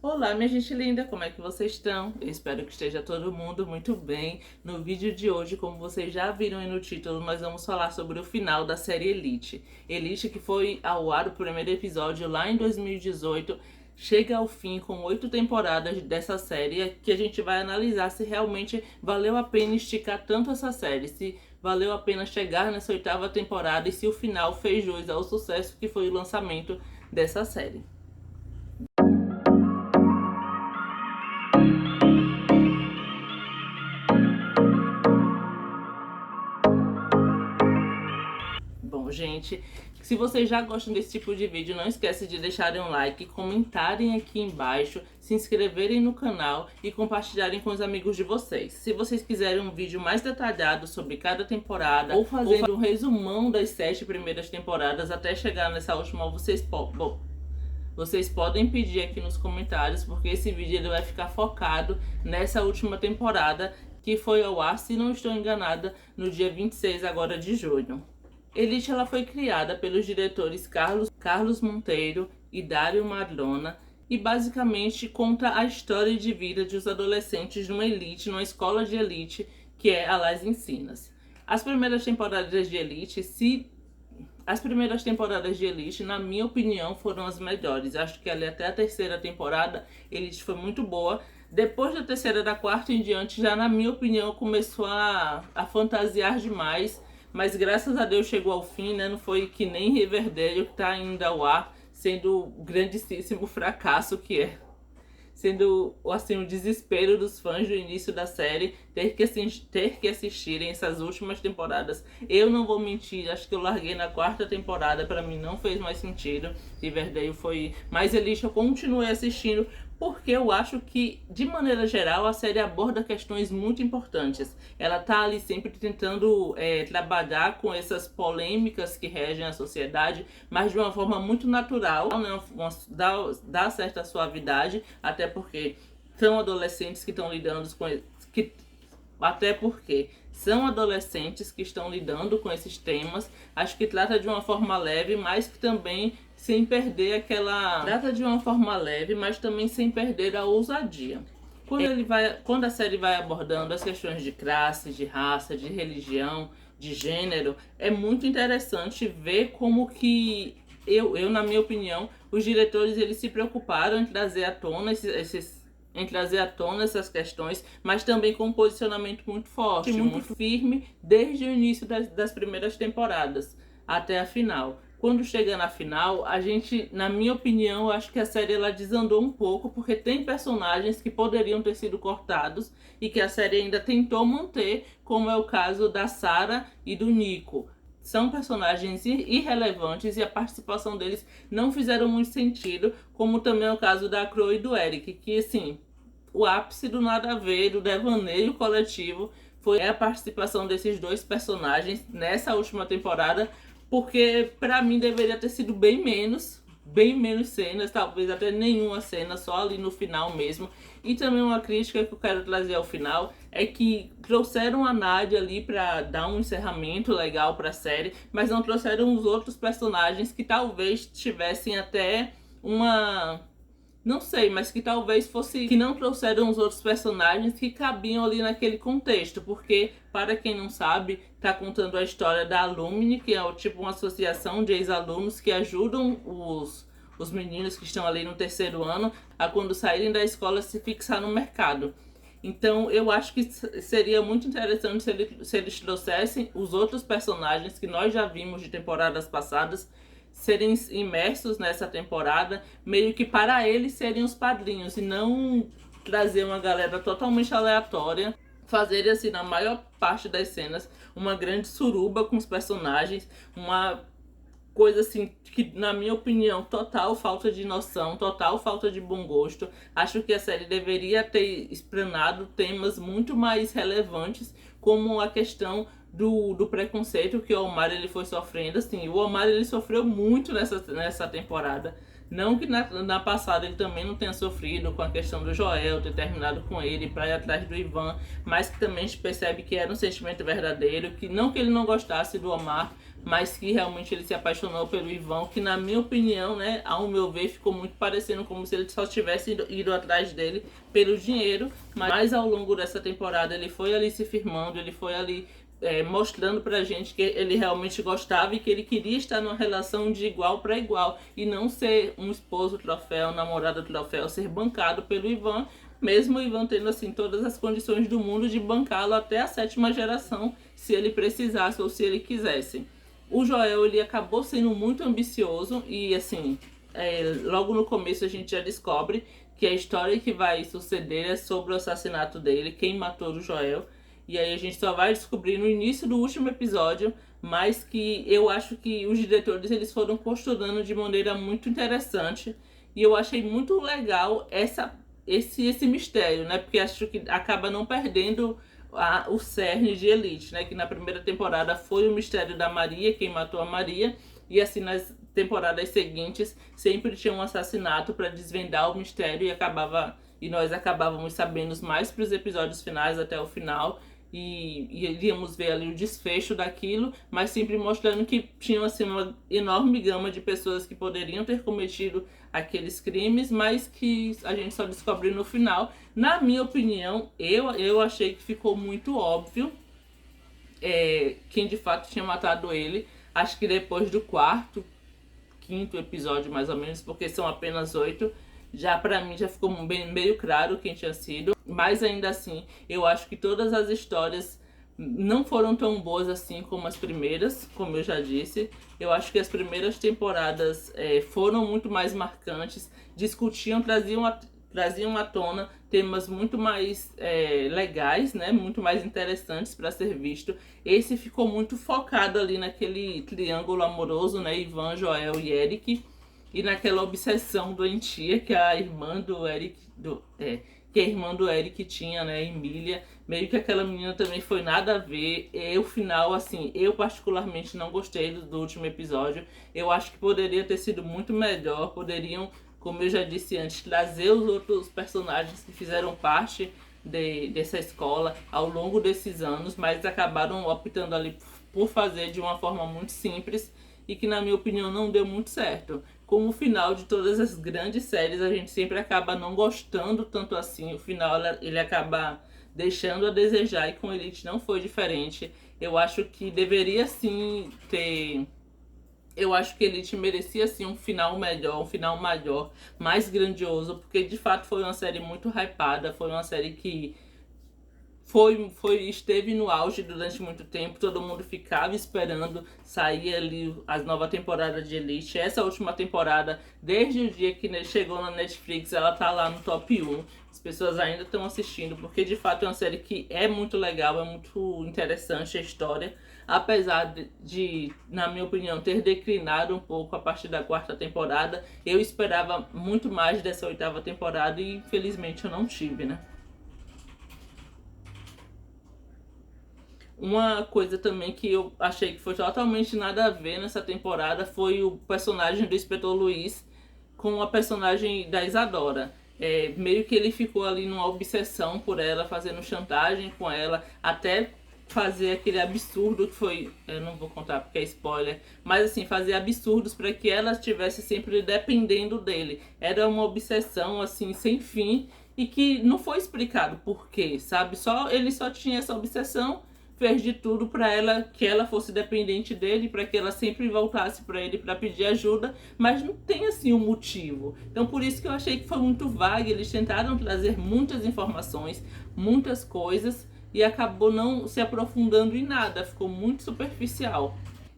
Olá, minha gente linda, como é que vocês estão? Eu espero que esteja todo mundo muito bem. No vídeo de hoje, como vocês já viram aí no título, nós vamos falar sobre o final da série Elite. Elite, que foi ao ar o primeiro episódio lá em 2018, chega ao fim com 8 temporadas dessa série, que a gente vai analisar se realmente valeu a pena esticar tanto essa série, se valeu a pena chegar nessa 8ª temporada e se o final fez jus ao sucesso que foi o lançamento dessa série. Bom, gente, se vocês já gostam desse tipo de vídeo, não esquece de deixarem um like, comentarem aqui embaixo, se inscreverem no canal e compartilharem com os amigos de vocês. Se vocês quiserem um vídeo mais detalhado sobre cada temporada, ou fazendo um resumão das 7 primeiras temporadas até chegar nessa última, vocês podem pedir aqui nos comentários, porque esse vídeo ele vai ficar focado nessa última temporada, que foi ao ar, se não estou enganada, no dia 26 agora de junho. Elite ela foi criada pelos diretores Carlos Monteiro e Dário Marlona e basicamente conta a história de vida de os adolescentes numa elite, numa escola de elite que é a Las Encinas. As primeiras temporadas de Elite, na minha opinião, foram as melhores. Acho que ali até a 3ª temporada, Elite foi muito boa. Depois da 3ª, da 4ª em diante, já na minha opinião, começou a fantasiar demais. Mas graças a Deus chegou ao fim, né? Não foi que nem Riverdale, que tá ainda ao ar, sendo o grandíssimo fracasso que é. Sendo, assim, o desespero dos fãs do início da série ter que assistirem essas últimas temporadas. Eu não vou mentir, acho que eu larguei na 4ª temporada, pra mim não fez mais sentido. Riverdale foi... Mas Elite eu continuei assistindo, porque eu acho que, de maneira geral, a série aborda questões muito importantes. Ela tá ali sempre tentando trabalhar com essas polêmicas que regem a sociedade, mas de uma forma muito natural, né? Dá certa suavidade, até porque são adolescentes que estão lidando com... esses temas. Acho que trata de uma forma leve, mas que também sem perder aquela... Trata de uma forma leve, mas também sem perder a ousadia. Quando a série vai abordando as questões de classe, de raça, de religião, de gênero, é muito interessante ver como que... na minha opinião, os diretores eles se preocuparam em trazer à tona essas questões, mas também com um posicionamento muito forte, muito firme, desde o início das primeiras temporadas até a final. Quando chega na final, a gente, na minha opinião, acho que a série ela desandou um pouco, porque tem personagens que poderiam ter sido cortados e que a série ainda tentou manter, como é o caso da Sarah e do Nico. São personagens irrelevantes e a participação deles não fizeram muito sentido, como também é o caso da Chloe e do Eric, que assim, o ápice do nada a ver, do devaneio coletivo, foi a participação desses dois personagens nessa última temporada, porque pra mim deveria ter sido bem menos cenas, talvez até nenhuma cena, só ali no final mesmo. E também uma crítica que eu quero trazer ao final é que trouxeram a Nadia ali pra dar um encerramento legal pra série, mas não trouxeram os outros personagens que talvez tivessem até uma... Não sei, mas que talvez fosse... Que não trouxeram os outros personagens que cabiam ali naquele contexto. Porque, para quem não sabe, tá contando a história da Alumni, que é tipo uma associação de ex-alunos que ajudam os meninos que estão ali no 3º ano a, quando saírem da escola, se fixar no mercado. Então, eu acho que seria muito interessante se eles trouxessem os outros personagens que nós já vimos de temporadas passadas, serem imersos nessa temporada, meio que para eles serem os padrinhos, e não trazer uma galera totalmente aleatória, fazer assim, na maior parte das cenas, uma grande suruba com os personagens, uma coisa assim, que na minha opinião, total falta de noção, total falta de bom gosto. Acho que a série deveria ter explanado temas muito mais relevantes, como a questão do preconceito que o Omar ele foi sofrendo. Assim, o Omar ele sofreu muito nessa temporada. Não que na passada ele também não tenha sofrido com a questão do Joel, ter terminado com ele para ir atrás do Ivan, mas que também a gente percebe que era um sentimento verdadeiro, que não que ele não gostasse do Omar, mas que realmente ele se apaixonou pelo Ivan, que na minha opinião, né, ao meu ver, ficou muito parecendo como se ele só tivesse ido atrás dele pelo dinheiro, mas ao longo dessa temporada ele foi ali se firmando, ele foi ali mostrando pra gente que ele realmente gostava e que ele queria estar numa relação de igual para igual e não ser um esposo troféu, um namorado troféu, ser bancado pelo Ivan, mesmo o Ivan tendo assim todas as condições do mundo de bancá-lo até a 7ª geração, se ele precisasse ou se ele quisesse. O Joel, ele acabou sendo muito ambicioso e assim, logo no começo a gente já descobre que a história que vai suceder é sobre o assassinato dele, quem matou o Joel. E aí a gente só vai descobrir no início do último episódio, mas que eu acho que os diretores eles foram costurando de maneira muito interessante. E eu achei muito legal esse mistério, né? Porque acho que acaba não perdendo o cerne de Elite, né? Que na primeira temporada foi o mistério da Maria, quem matou a Maria. E assim, nas temporadas seguintes, sempre tinha um assassinato para desvendar o mistério e nós acabávamos sabendo mais para os episódios finais, até o final. E iríamos ver ali o desfecho daquilo, mas sempre mostrando que tinha assim, uma enorme gama de pessoas que poderiam ter cometido aqueles crimes, mas que a gente só descobriu no final. Na minha opinião, eu achei que ficou muito óbvio quem de fato tinha matado ele. Acho que depois do 4º, 5º episódio mais ou menos, porque são apenas 8, já pra mim já ficou meio claro quem tinha sido. Mas ainda assim, eu acho que todas as histórias não foram tão boas assim como as primeiras, como eu já disse. Eu acho que as primeiras temporadas foram muito mais marcantes, traziam à tona temas muito mais legais, né? Muito mais interessantes para ser visto. Esse ficou muito focado ali naquele triângulo amoroso, né? Ivan, Joel e Eric. E naquela obsessão doentia que a irmã do Eric, que a irmã do Eric tinha, né, Emília. Meio que aquela menina também foi nada a ver. E o final, assim, eu particularmente não gostei do último episódio. Eu acho que poderia ter sido muito melhor. Poderiam, como eu já disse antes, trazer os outros personagens que fizeram parte dessa escola ao longo desses anos, mas acabaram optando ali por fazer de uma forma muito simples e que, na minha opinião, não deu muito certo. Como o final de todas as grandes séries, a gente sempre acaba não gostando tanto assim. O final ele acaba deixando a desejar, e com Elite não foi diferente. Eu acho que deveria sim ter... Eu acho que Elite merecia sim um final melhor, um final maior, mais grandioso, porque de fato foi uma série muito hypada, foi uma série que esteve no auge durante muito tempo. Todo mundo ficava esperando sair ali a nova temporada de Elite. Essa última temporada, desde o dia que chegou na Netflix, ela tá lá no top 1. As pessoas ainda estão assistindo, porque de fato é uma série que é muito legal, é muito interessante a história. Apesar de, na minha opinião, ter declinado um pouco a partir da 4ª temporada, eu esperava muito mais dessa 8ª temporada e infelizmente eu não tive, né? Uma coisa também que eu achei que foi totalmente nada a ver nessa temporada foi o personagem do Inspetor Luiz com a personagem da Isadora. Meio que ele ficou ali numa obsessão por ela, fazendo chantagem com ela, até fazer aquele absurdo que foi... Eu não vou contar porque é spoiler, mas assim, fazer absurdos para que ela estivesse sempre dependendo dele. Era uma obsessão assim, sem fim, e que não foi explicado por quê, sabe? Ele só tinha essa obsessão, fez de tudo para que ela fosse dependente dele, para que ela sempre voltasse para ele para pedir ajuda, mas não tem assim um motivo. Então por isso que eu achei que foi muito vago. Eles tentaram trazer muitas informações, muitas coisas, e acabou não se aprofundando em nada, ficou muito superficial.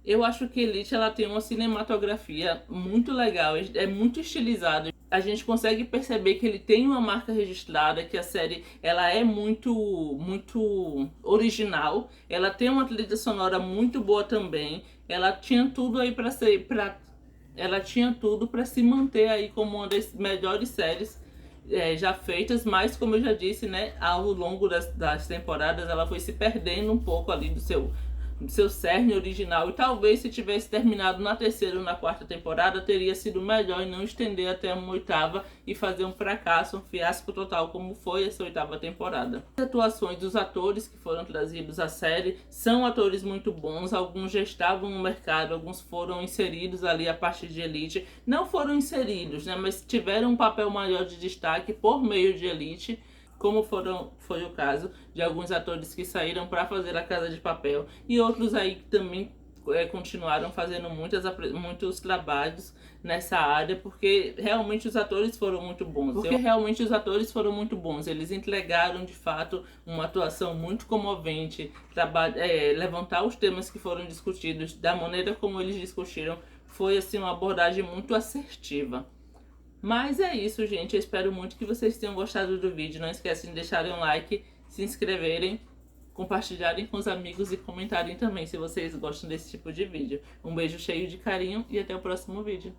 Eu acho que Elite ela tem uma cinematografia muito legal, é muito estilizado. A gente consegue perceber que ele tem uma marca registrada, que a série ela é muito original. Ela tem uma trilha sonora muito boa também. Ela tinha tudo aí ela tinha tudo para se manter aí como uma das melhores séries já feitas, mas como eu já disse, né, ao longo das temporadas ela foi se perdendo um pouco ali seu cerne original, e talvez se tivesse terminado na terceira ou na quarta temporada teria sido melhor, e não estender até uma oitava e fazer um fracasso, um fiasco total como foi essa oitava temporada. As atuações dos atores que foram trazidos à série são atores muito bons, alguns já estavam no mercado, alguns foram inseridos ali a partir de Elite, não foram inseridos, né, mas tiveram um papel maior de destaque por meio de Elite, como foi o caso de alguns atores que saíram para fazer A Casa de Papel, e outros aí que também continuaram fazendo muitos trabalhos nessa área, porque realmente os atores foram muito bons. Eles entregaram de fato uma atuação muito comovente, levantar os temas que foram discutidos, da maneira como eles discutiram, foi assim uma abordagem muito assertiva. Mas é isso, gente. Eu espero muito que vocês tenham gostado do vídeo. Não esquecem de deixarem um like, se inscreverem, compartilharem com os amigos e comentarem também se vocês gostam desse tipo de vídeo. Um beijo cheio de carinho e até o próximo vídeo.